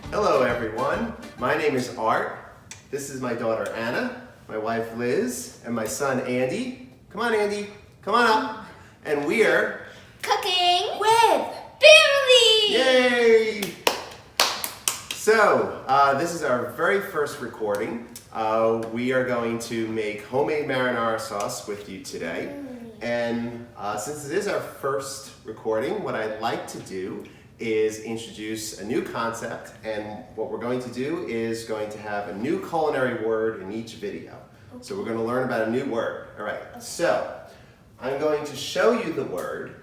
Hello everyone, my name is Art. This is my daughter Anna, my wife Liz, and my son Andy. Come on Andy, come on up. And we're cooking with family! Yay! So, this is our very first recording. We are going to make homemade marinara sauce with you today. And since it is our first recording, what I'd like to do is introduce a new concept, and what we're going to do is going to have a new culinary word in each video. Okay. So we're going to learn about a new word. All right, so I'm going to show you the word,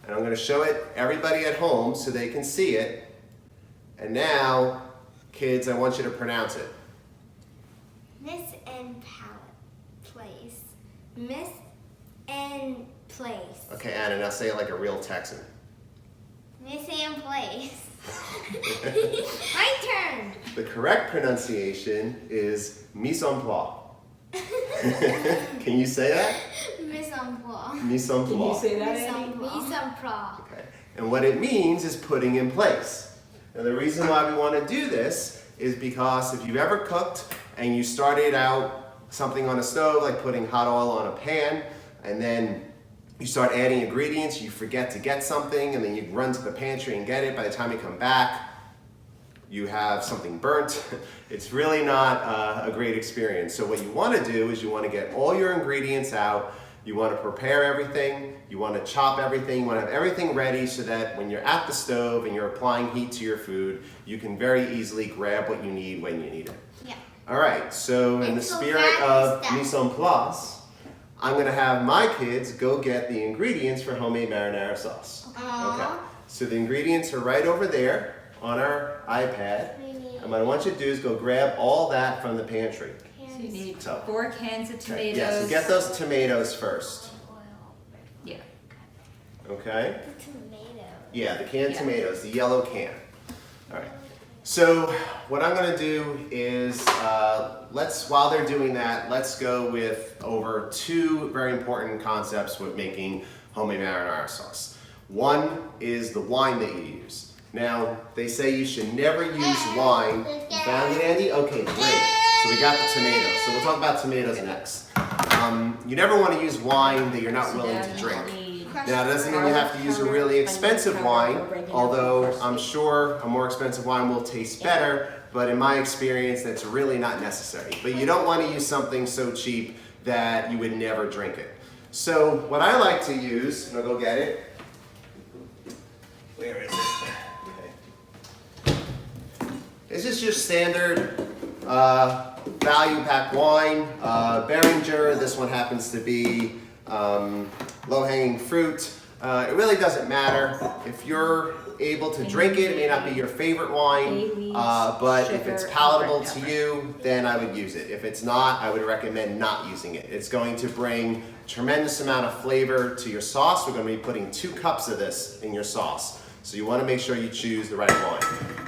and I'm going to show it everybody at home so they can see it. And now, kids, I want you to pronounce it. Miss and place. Miss and place. Okay, Anna, now say it like a real Texan. Miss and place. My turn. The correct pronunciation is mise en place. Can you say that? Mise en place. Mise en place. Can you say that, Mise Andy? en place. Okay. And what it means is putting in place. Now the reason why we want to do this is because if you've ever cooked and you started out something on a stove, like putting hot oil on a pan, and then you start adding ingredients, you forget to get something, and then you run to the pantry and get it. By the time you come back, you have something burnt. It's really not a great experience. So what you want to do is you want to get all your ingredients out, you want to prepare everything, you want to chop everything, you want to have everything ready so that when you're at the stove and you're applying heat to your food, you can very easily grab what you need when you need it. Yeah. All right, so in the spirit of mise en place, I'm going to have my kids go get the ingredients for homemade marinara sauce. Okay, so the ingredients are right over there on our iPad. And what I want you to do is go grab all that from the pantry. So you need 4 cans of tomatoes. Yeah, so get those tomatoes first. Yeah. Okay? The tomato. Yeah, the canned tomatoes, the yellow can. All right. So what I'm going to do is, while they're doing that, let's go with over 2 very important concepts with making homemade marinara sauce. One is the wine that you use. Now, they say you should never use wine. You found it, Andy? Okay, great. So we got the tomatoes. So we'll talk about tomatoes next. You never want to use wine that you're not willing to drink. Now, it doesn't mean you have to use a really expensive wine, although I'm sure a more expensive wine will taste better, but in my experience, that's really not necessary. But you don't want to use something so cheap that you would never drink it. So what I like to use, and I'll go get it. Where is it? Okay. This is just standard value pack wine, Beringer. This one happens to be low-hanging fruit. It really doesn't matter. If you're able to drink it, it may not be your favorite wine, but if it's palatable to you, then I would use it. If it's not, I would recommend not using it. It's going to bring a tremendous amount of flavor to your sauce. We're going to be putting 2 cups of this in your sauce. So you want to make sure you choose the right wine.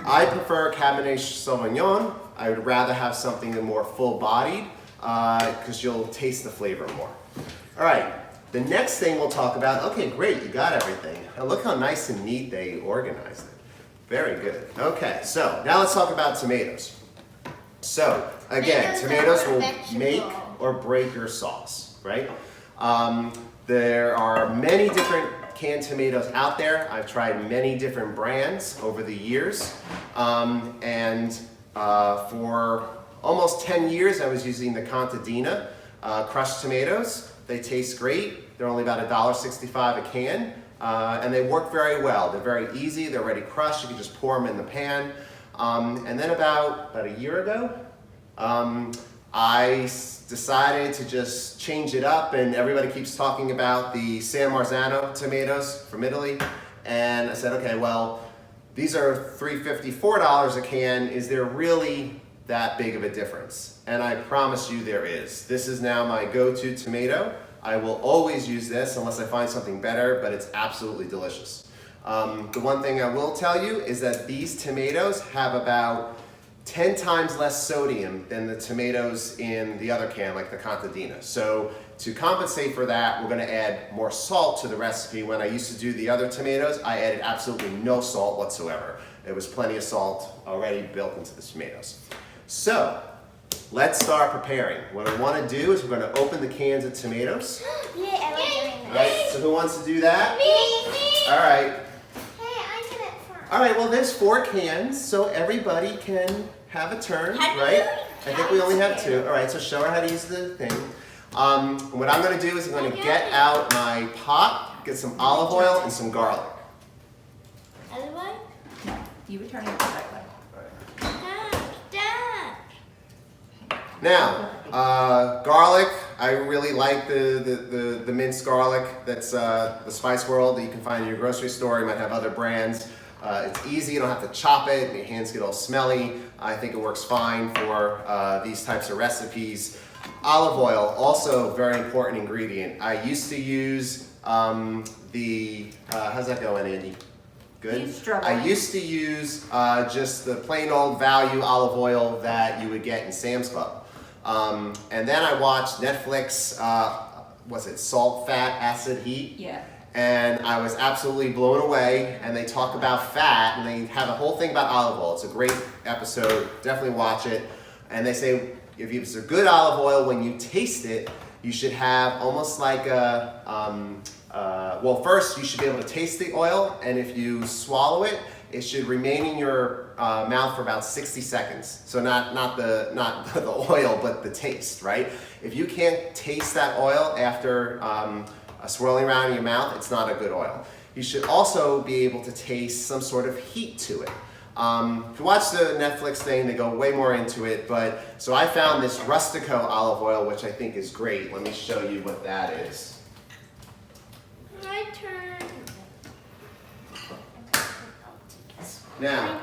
I prefer Cabernet Sauvignon. I would rather have something more full-bodied because you'll taste the flavor more. All right. The next thing we'll talk about, okay, great, you got everything. And look how nice and neat they organized it. Very good. Okay, so now let's talk about tomatoes. So, again, tomatoes will make or break your sauce, right? There are many different canned tomatoes out there. I've tried many different brands over the years. For almost 10 years, I was using the Contadina crushed tomatoes. They taste great. They're only about $1.65 a can, and they work very well. They're very easy. They're already crushed. You can just pour them in the pan. And then about a year ago, I decided to just change it up, and everybody keeps talking about the San Marzano tomatoes from Italy. And I said, okay, well, these are $3.50, $4 a can. Is there really that big of a difference? And I promise you there is. This is now my go-to tomato. I will always use this unless I find something better, but it's absolutely delicious. The one thing I will tell you is that these tomatoes have about 10 times less sodium than the tomatoes in the other can, like the Contadina. So to compensate for that, we're going to add more salt to the recipe. When I used to do the other tomatoes, I added absolutely no salt whatsoever. There was plenty of salt already built into the tomatoes. So let's start preparing. What I want to do is we're going to open the cans of tomatoes. Yeah, I like doing All that. right, so who wants to do that? Me. All right. Hey, I did it first. All right, well, there's 4 cans, so everybody can have a turn, How do right? you I think we only have 2. All right, so show her how to use the thing. What I'm going to do is I'm going to get out my pot, get some olive oil and some garlic. Other one? No, you were turning it the right way. Stop. Now, garlic, I really like the minced garlic that's the Spice World that you can find in your grocery store. You might have other brands. It's easy, you don't have to chop it, your hands get all smelly. I think it works fine for these types of recipes. Olive oil, also a very important ingredient. I used to use how's that going, Andy? Good? You're struggling. I used to use just the plain old value olive oil that you would get in Sam's Club. And then I watched Netflix, was it Salt, Fat, Acid, Heat? Yeah. And I was absolutely blown away. And they talk about fat, and they have a whole thing about olive oil. It's a great episode. Definitely watch it. And they say if it's a good olive oil, when you taste it, you should have almost like a well, first you should be able to taste the oil, and if you swallow it, it should remain in your mouth for about 60 seconds. So not the oil, but the taste, right? If you can't taste that oil after swirling around in your mouth, it's not a good oil. You should also be able to taste some sort of heat to it. If you watch the Netflix thing, they go way more into it, but so I found this Rustico olive oil, which I think is great. Let me show you what that is. My turn. Now,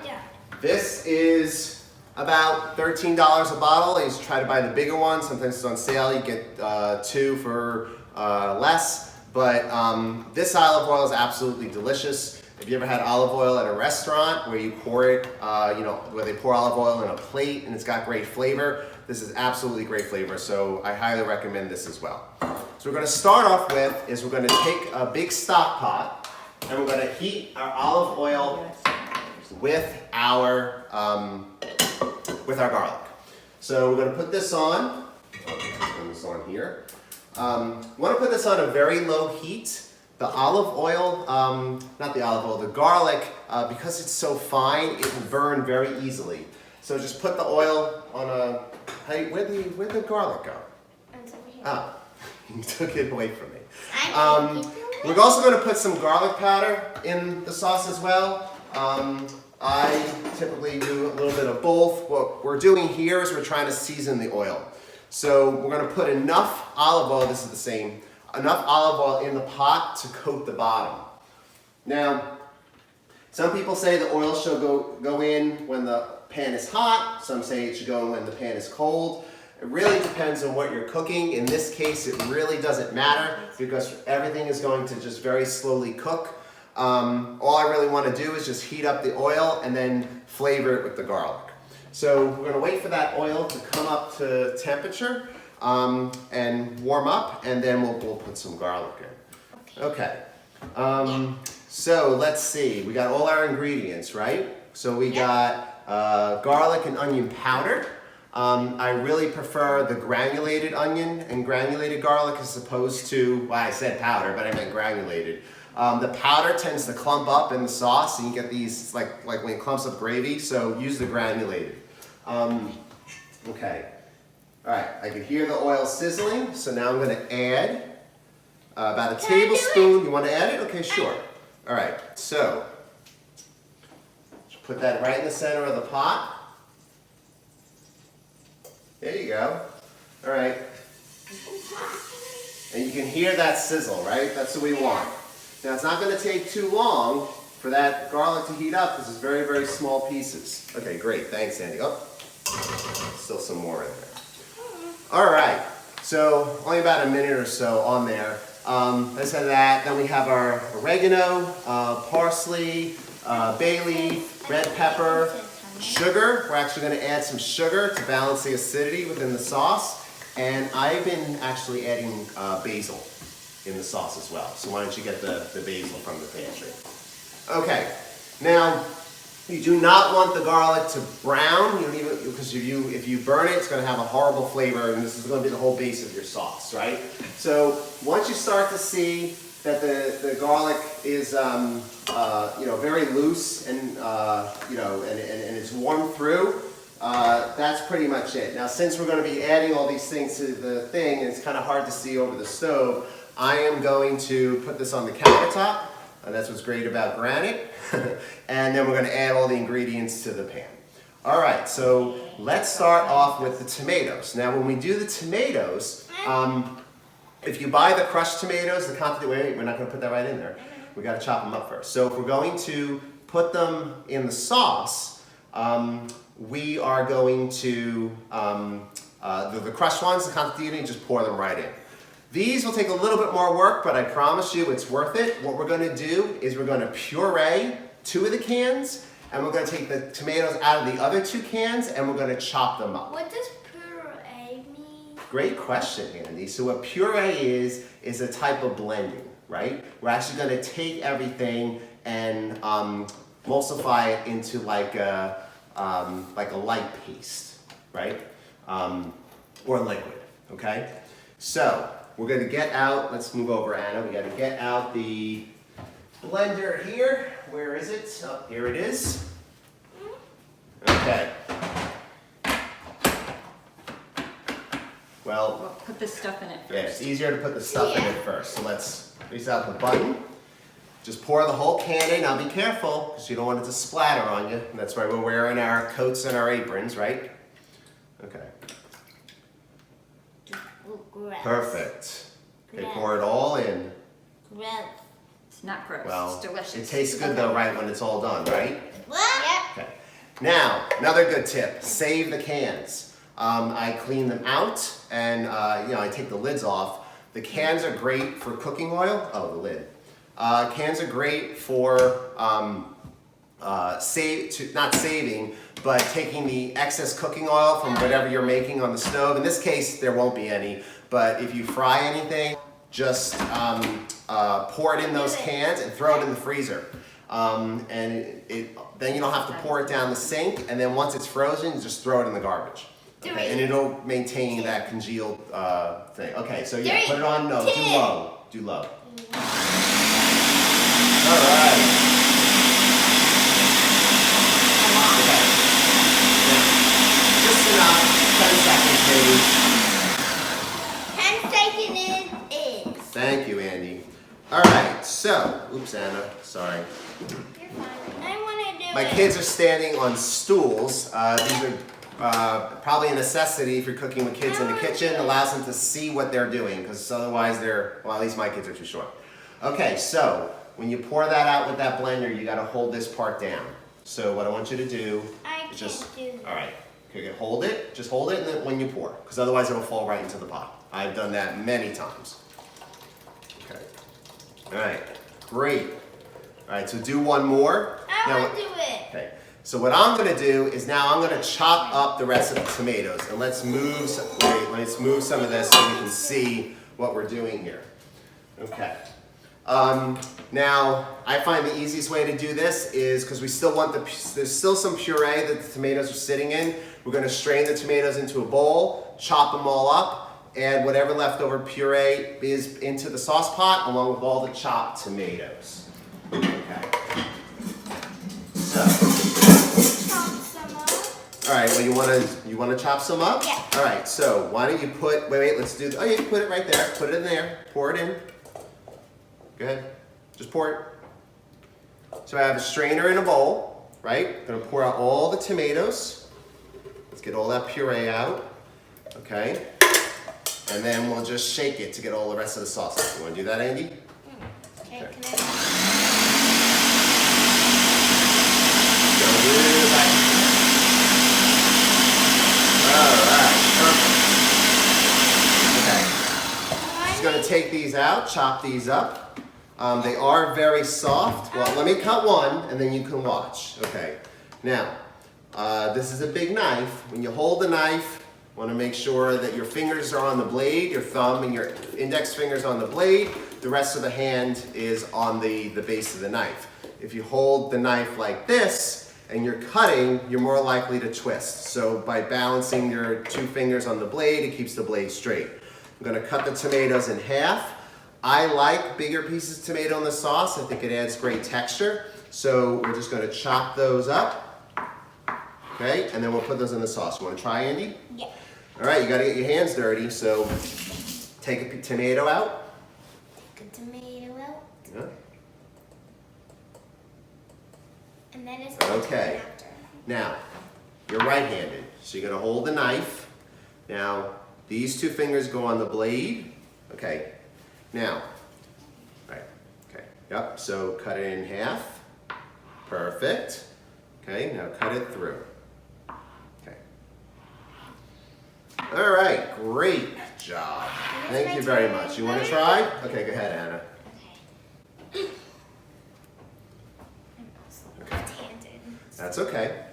this is about $13 a bottle. I used to try to buy the bigger one. Sometimes it's on sale. You get 2 for less. But this olive oil is absolutely delicious. Have you ever had olive oil at a restaurant where you pour it, where they pour olive oil in a plate and it's got great flavor? This is absolutely great flavor, so I highly recommend this as well. So we're going to start off with is we're going to take a big stock pot and we're going to heat our olive oil with our garlic. So we're going to put this on. Put this on here. We want to put this on a very low heat. The olive oil, not the olive oil, the garlic, because it's so fine, it will burn very easily. So just put the oil on a. Hey, where'd the garlic go? It's over here. Ah, you took it away from me. I'm We're also going to put some garlic powder in the sauce as well. I typically do a little bit of both. What we're doing here is we're trying to season the oil. So we're going to put enough olive oil, this is the same, enough olive oil in the pot to coat the bottom. Now, some people say the oil should go in when the pan is hot. Some say it should go in when the pan is cold. It really depends on what you're cooking. In this case, it really doesn't matter because everything is going to just very slowly cook. All I really want to do is just heat up the oil and then flavor it with the garlic. So we're going to wait for that oil to come up to temperature and warm up, and then we'll put some garlic in. Okay. So let's see. We got all our ingredients, right? So we got garlic and onion powder. I really prefer the granulated onion and granulated garlic as opposed to, well, I said powder, but I meant granulated. The powder tends to clump up in the sauce, and you get these, it's like when it clumps up gravy, so use the granulated. Okay. All right, I can hear the oil sizzling, so now I'm going to add about a tablespoon. You want to add it? Okay, sure. All right, so put that right in the center of the pot. There you go. All right. And you can hear that sizzle, right? That's what we want. Now, it's not going to take too long for that garlic to heat up because it's very, very small pieces. Okay, great. Thanks, Sandy. Oh, still some more in there. All right. So only about a minute or so on there. Let's have that. Then we have our oregano, parsley, bay leaf, red pepper, sugar. We're actually going to add some sugar to balance the acidity within the sauce. And I've been actually adding basil in the sauce as well. So why don't you get the basil from the pantry. Okay, now You do not want the garlic to brown. You don't even, because if you burn it, it's going to have a horrible flavor, and this is going to be the whole base of your sauce, right? So once you start to see that the garlic is very loose and and it's warmed through, that's pretty much it. Now, since we're going to be adding all these things to the thing, and it's kind of hard to see over the stove, I am going to put this on the countertop. And that's what's great about granite. And then we're going to add all the ingredients to the pan. All right, so let's start off with the tomatoes. Now, when we do the tomatoes, if you buy the crushed tomatoes, we're not going to put that right in there. We got to chop them up first. So if we're going to put them in the sauce, we are going to the crushed ones, the contatini, just pour them right in. These will take a little bit more work, but I promise you it's worth it. What we're going to do is we're going to puree 2 of the cans, and we're going to take the tomatoes out of the other 2 cans, and we're going to chop them up. What does puree mean? Great question, Andy. So what puree is a type of blending, right? We're actually going to take everything and emulsify it into like a light paste, right? Or liquid, okay? So we're going to get out, let's move over, Anna. We got to get out the blender here. Where is it? Oh, here it is. Okay. Well, Put the stuff in it first. yeah, it's easier to put the stuff in it first. So let's grease out the button. Just pour the whole can in. Now be careful, because you don't want it to splatter on you. And that's why we're wearing our coats and our aprons, right? Okay. Gross. Perfect. Okay, Gross. pour it all in. Gross. It's not gross. Well, it's delicious. it tastes good though, right, when it's all done, right? What? Okay. Now, another good tip, save the cans. I clean them out and I take the lids off. The cans are great for cooking oil. Oh, the lid. Cans are great for not saving, but taking the excess cooking oil from whatever you're making on the stove. In this case, there won't be any, but if you fry anything, just pour it in those cans and throw it in the freezer. Then you don't have to pour it down the sink, and then once it's frozen, just throw it in the garbage. Okay, and it'll maintain that congealed thing. Okay, so yeah, put it on, no, do low, do low. All right. Okay. Now, just enough, 10 seconds, please. 10 seconds is. Thank you, Andy. All right, so, oops, Anna, sorry. You're fine. I want to do My kids are standing on stools. These are probably a necessity if you're cooking with kids in the kitchen. It allows them to see what they're doing, because otherwise well, at least my kids are too short. Okay, so when you pour that out with that blender, you got to hold this part down. So what I want you to do is just, do that. all right, okay, hold it, just hold it and then when you pour, because otherwise it'll fall right into the pot. I've done that many times. Okay, all right, great. All right, so do one more. I want to do it. Okay, so what I'm going to do is now I'm going to chop up the rest of the tomatoes, and let's move some of this so you can see what we're doing here. Okay. Now, I find the easiest way to do this is, because we still want there's still some puree that the tomatoes are sitting in. We're going to strain the tomatoes into a bowl, chop them all up, add whatever leftover puree is into the sauce pot, along with all the chopped tomatoes. Okay. So. Chop some up. All right. Well, you want to chop some up? Yeah. All right. So why don't you wait. Let's do. Oh, you can put it right there. Put it in there. Pour it in. Go ahead. Just pour it. So I have a strainer in a bowl, right? I'm gonna pour out all the tomatoes. Let's get all that puree out. Okay. And then we'll just shake it to get all the rest of the sauce out. You wanna do that, Andy? Okay, Okay. can I? Go really back. All right, perfect. Okay. Just gonna take these out, chop these up. They are very soft. Well, let me cut one and then you can watch. Okay. Now, this is a big knife. When you hold the knife, you want to make sure that your fingers are on the blade, your thumb and your index fingers on the blade. The rest of the hand is on the base of the knife. If you hold the knife like this, and you're cutting, you're more likely to twist. So by balancing your 2 fingers on the blade, it keeps the blade straight. I'm gonna cut the tomatoes in half. I like bigger pieces of tomato in the sauce. I think it adds great texture. So we're just gonna chop those up. Okay, and then we'll put those in the sauce. You wanna try, Andy? Yeah. All right, you gotta get your hands dirty. So take a tomato out. Take a tomato out. Yeah. And then it's Okay. after. Now, you're right-handed, so you're gonna hold the knife. Now, these 2 fingers go on the blade. Okay, now, right, okay, yep, so cut it in half. Perfect. Okay, now cut it through. Okay. All right, great job. Thank you very much. You wanna try? Okay, go ahead, Anna. Left-handed. That's okay.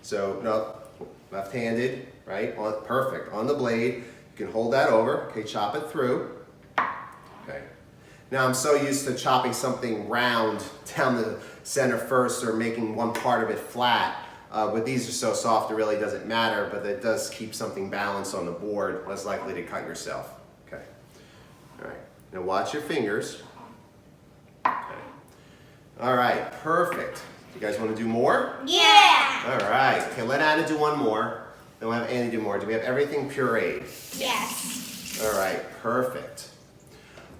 So, no, left-handed, right? Perfect. On the blade. You can hold that over. Okay, chop it through. Okay. Now, I'm so used to chopping something round down the center first or making one part of it flat. But these are so soft, it really doesn't matter, but it does keep something balanced on the board, less likely to cut yourself. Okay. All right. Now, watch your fingers. Okay. All right, perfect. You guys want to do more? Yeah. All right. Okay, let Anna do one more. Then we'll have Andy do more. Do we have everything pureed? Yes. All right, perfect.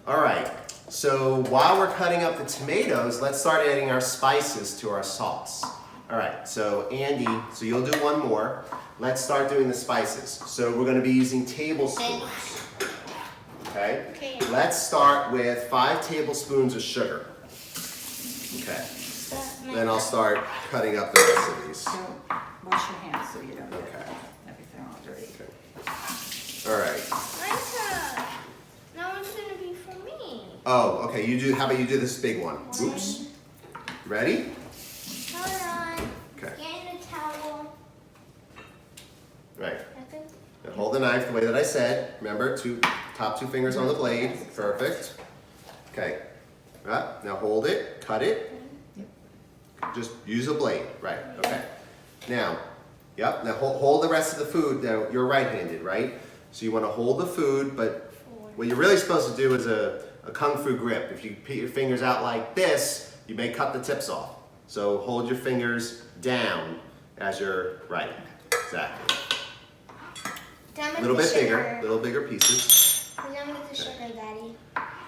All right, so while we're cutting up the tomatoes, let's start adding our spices to our sauce. All right, so Andy, so you'll do one more. Let's start doing the spices. So we're gonna be using tablespoons. Okay? Okay. Let's start with 5 tablespoons of sugar. Okay. Then I'll start cutting up the rest of these. So wash your hands so you don't Okay. get everything all dirty. All right. That one's gonna be for me. Oh, okay. You do. How about you do this big one? Oops. Ready? Hold on. Okay. Get in a towel. Right. Nothing. Now hold the knife the way that I said. Remember, top 2 fingers on the blade. Perfect. Okay. Right. Now hold it. Cut it. Just use a blade. Right. Okay. Now, yep. Now hold the rest of the food. Now you're right-handed, right? So you want to hold the food, but what you're really supposed to do is a kung fu grip. If you put your fingers out like this, you may cut the tips off. So hold your fingers down as you're right. Exactly. Done A with little the bit sugar. bigger, little bigger pieces. We're done with the sugar, Daddy.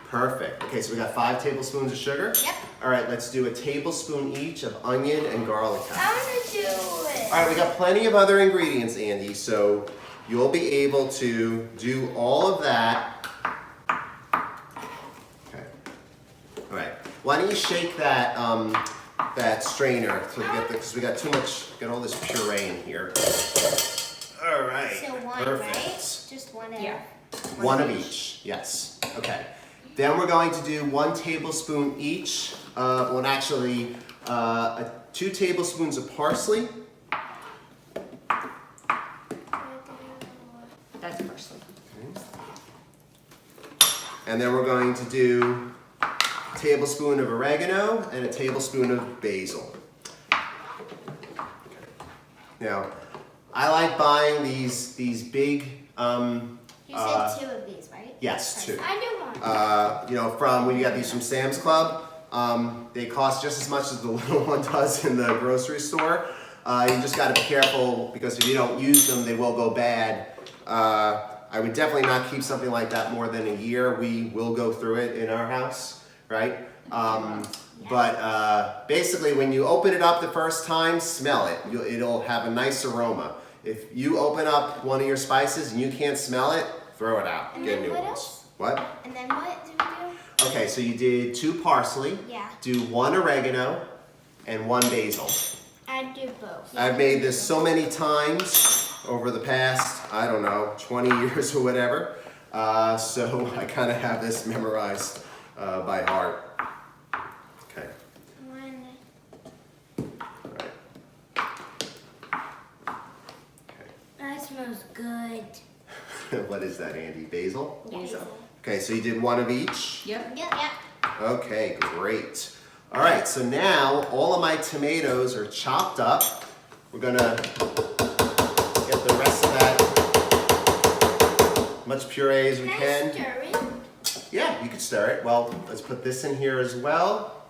Perfect. Okay, so we got 5 tablespoons of sugar. Yep. All right, let's do a tablespoon each of onion and garlic powder. I want to do it. All right, we got plenty of other ingredients, Andy, so you'll be able to do all of that. Okay. All right. Why don't you shake that that strainer to get because we got too much, got all this puree in here. All right. So one, Perfect. right? Just one. Yeah. One of each. Yes. Okay. Then we're going to do 1 tablespoon each. Well, actually, 2 tablespoons of parsley. That's parsley. And then we're going to do a tablespoon of oregano and a tablespoon of basil. Now, I like buying these big. You said 2 of these, right? Yes, 2. I do one. You know, from when you got these from Sam's Club, they cost just as much as the little one does in the grocery store. You just got to be careful because if you don't use them, they will go bad. I would definitely not keep something like that more than a year. We will go through it in our house, right? But basically, when you open it up the first time, smell it. It'll have a nice aroma. If you open up one of your spices and you can't smell it, throw it out. And Get then new what ones. else? What? And then what do we do? Okay, so you did 2 parsley. Yeah. Do 1 oregano and 1 basil. I do both. I've made this so many times over the past, I don't know, 20 years or whatever. So I kind of have this memorized by heart. Okay. One. All right. That smells good. Okay. What is that, Andy? Basil? Basil. Okay, so you did 1 of each. Yep. Yep. Okay, great. All right, so now all of my tomatoes are chopped up. We're gonna get the rest of that, much puree as we can. Can I stir it? Yeah, you could stir it. Well, let's put this in here as well.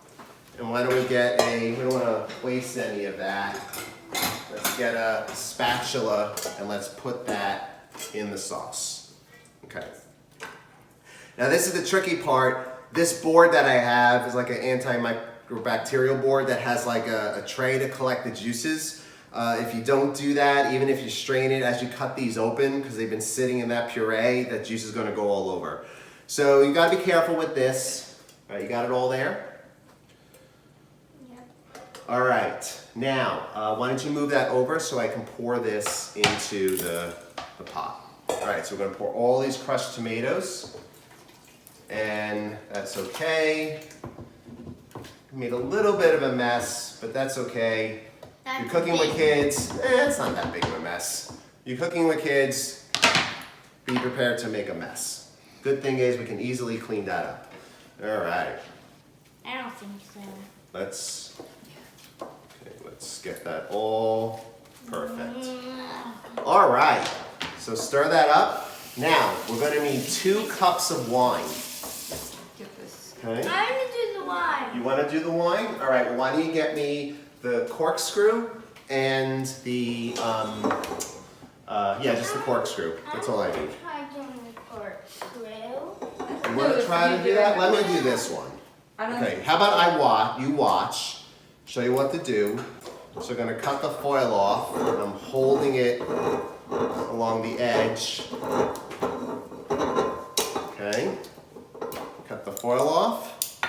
And why don't we get we don't wanna waste any of that. Let's get a spatula and let's put that in the sauce. Okay. Now this is the tricky part. This board that I have is like an antimicrobial board that has like a tray to collect the juices. If you don't do that, even if you strain it as you cut these open, because they've been sitting in that puree, that juice is gonna go all over. So you gotta be careful with this. All right, you got it all there? Yep. All right, now, why don't you move that over so I can pour this into the pot. All right, so we're gonna pour all these crushed tomatoes, and that's okay. Made a little bit of a mess, but that's okay. You're cooking with kids, it's not that big of a mess. You're cooking with kids, be prepared to make a mess. Good thing is we can easily clean that up. All right. I don't think so. Let's get that all perfect. All right, so stir that up. Now, we're gonna need 2 cups of wine. Get this. Okay? I want to do the wine. You wanna do the wine? All right, well, why don't you get me the corkscrew and the, just the corkscrew. That's all I need. Try doing the corkscrew. You wanna try to do that? Let me do this one. Okay, how about you watch, show you what to do. So we're gonna cut the foil off, and I'm holding it along the edge. Okay, cut the foil off,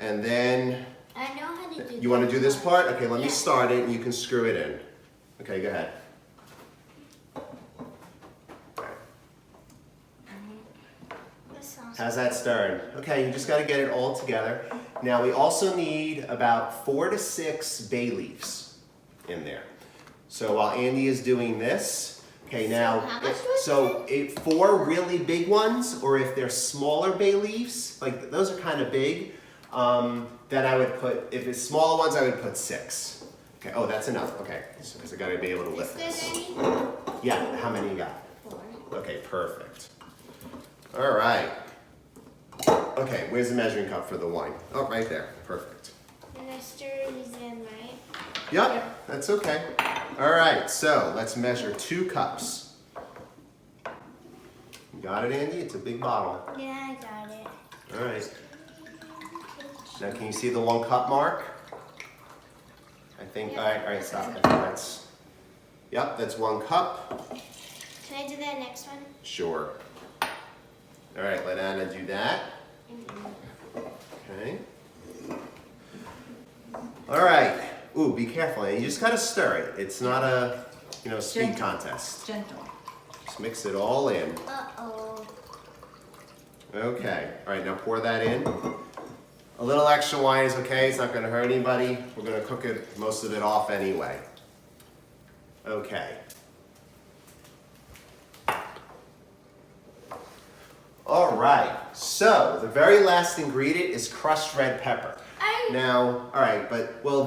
and then, I know how to do you wanna do this part? Okay, let me Yeah. start it and you can screw it in. Okay, go ahead. This sounds How's that stirred? Okay, you just gotta get it all together. Now we also need about 4 to 6 bay leaves in there. So while Andy is doing this, okay, now, how much was if 4 really big ones, or if they're smaller bay leaves, like those are kind of big, then I would put, if it's smaller ones, I would put 6. Okay, oh, that's enough, okay, so I gotta be able to Is lift there this. any? Yeah, how many you got? 4. Okay, perfect. All right. Okay, where's the measuring cup for the wine? Oh, right there. Perfect. And I stir these in, right? Yep, that's okay. All right, so let's measure 2 cups. You got it, Andy? It's a big bottle. Yeah, I got it. All right. Now, can you see the 1 cup mark? I think, all right, stop. I think that's, yep, that's 1 cup. Can I do that next one? Sure. All right, let Anna do that. Okay. All right. Ooh, be careful. You just gotta stir it. It's not a, speed Gentle. contest. Gentle. Just mix it all in. Uh-oh. Okay. All right, now pour that in. A little extra wine is okay. It's not gonna hurt anybody. We're gonna cook it, most of it off anyway. Okay. All right, so the very last ingredient is crushed red pepper. Now, all right,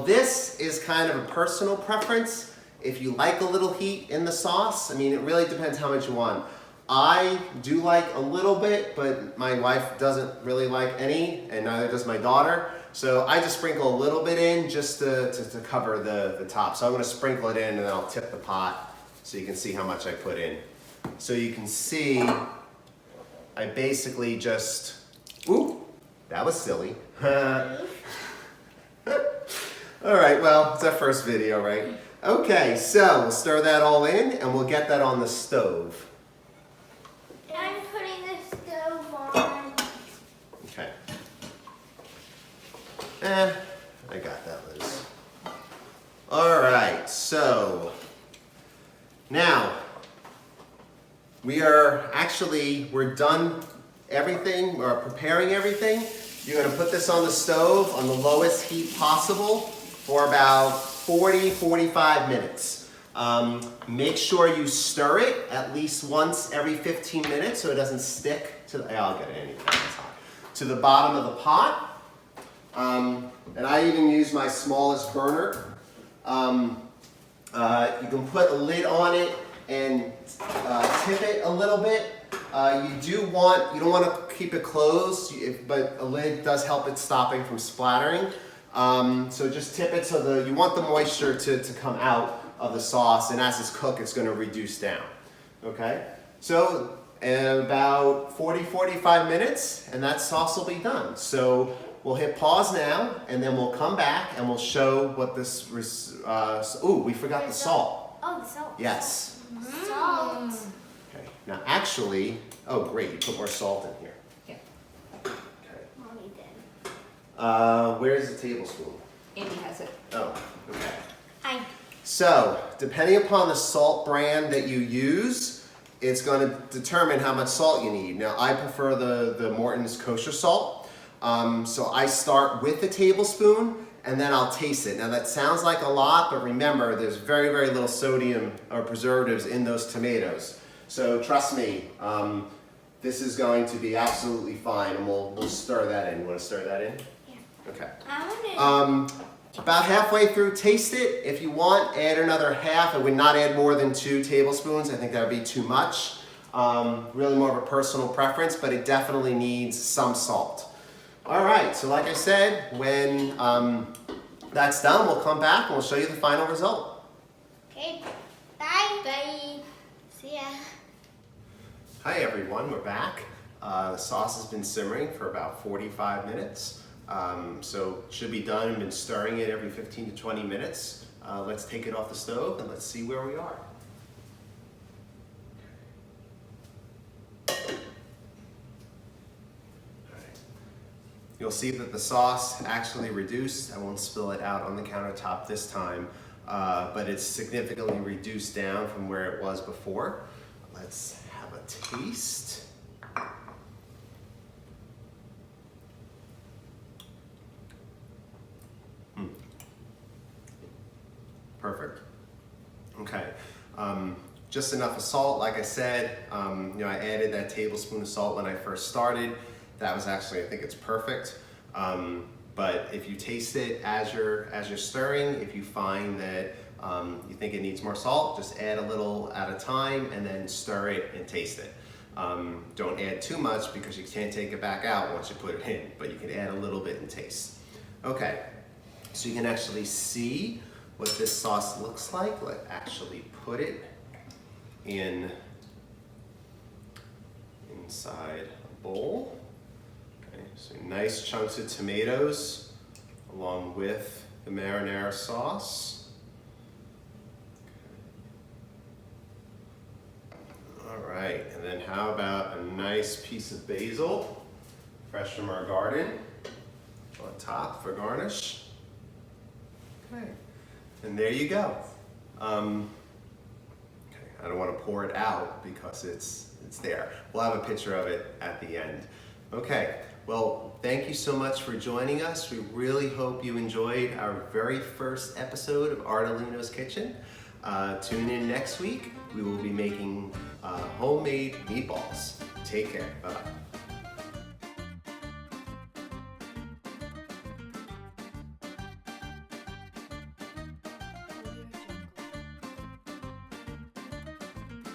this is kind of a personal preference. If you like a little heat in the sauce, I mean, it really depends how much you want. I do like a little bit, but my wife doesn't really like any, and neither does my daughter. So I just sprinkle a little bit in just to cover the top. So I'm gonna sprinkle it in and then I'll tip the pot so you can see how much I put in. So you can see, I basically just, ooh, that was silly. All right, well, it's our first video, right? Okay, so we'll stir that all in and we'll get that on the stove. I'm putting the stove on. Okay. I got that, Liz. All right, so now we're done everything, or preparing everything. You're gonna put this on the stove on the lowest heat possible for about 40-45 minutes. Make sure you stir it at least once every 15 minutes so it doesn't stick to the, I'll get it anyway, it's hot, to the bottom of the pot. And I even use my smallest burner. You can put a lid on it and tip it a little bit. You don't want to keep it closed, but a lid does help it stopping from splattering. So just tip it so you want the moisture to come out of the sauce, and as it's cooked, it's going to reduce down. Okay? So in about 40-45 minutes, and that sauce will be done. So we'll hit pause now, and then we'll come back and we'll show what this. We forgot the salt. Oh, the salt. Yes. Salt. Okay. Now, actually, oh great, you put more salt in here. Yeah. Okay. Mommy did. Where's the tablespoon? Andy has it. Oh, okay. I. So, depending upon the salt brand that you use, it's going to determine how much salt you need. Now, I prefer the Morton's kosher salt. So I start with the tablespoon and then I'll taste it. Now that sounds like a lot, but remember there's very, very little sodium or preservatives in those tomatoes. So trust me, this is going to be absolutely fine, and we'll stir that in. You want to stir that in? Yeah. Okay. I want to. About halfway through, taste it. If you want, add another half. I would not add more than 2 tablespoons. I think that would be too much. Really more of a personal preference, but it definitely needs some salt. All right, so like I said, when that's done, we'll come back and we'll show you the final result. Okay. Bye. Bye. See ya. Hi everyone, we're back. The sauce has been simmering for about 45 minutes. So it should be done. I've been stirring it every 15 to 20 minutes. Let's take it off the stove and let's see where we are. You'll see that the sauce actually reduced. I won't spill it out on the countertop this time, but it's significantly reduced down from where it was before. Let's have a taste. Perfect. Okay. Just enough of salt, like I said. I added that tablespoon of salt when I first started. That was actually, I think it's perfect. But if you taste it as you're stirring, if you find that you think it needs more salt, just add a little at a time and then stir it and taste it. Don't add too much because you can't take it back out once you put it in, but you can add a little bit and taste. Okay, so you can actually see what this sauce looks like. Let's actually put it inside a bowl. Okay, so nice chunks of tomatoes along with the marinara sauce. Okay. All right, and then how about a nice piece of basil, fresh from our garden, on top for garnish. Okay, and there you go. I don't want to pour it out because it's there. We'll have a picture of it at the end. Okay, well, thank you so much for joining us. We really hope you enjoyed our very first episode of Ardolino's Kitchen. Tune in next week. We will be making homemade meatballs. Take care. Bye-bye.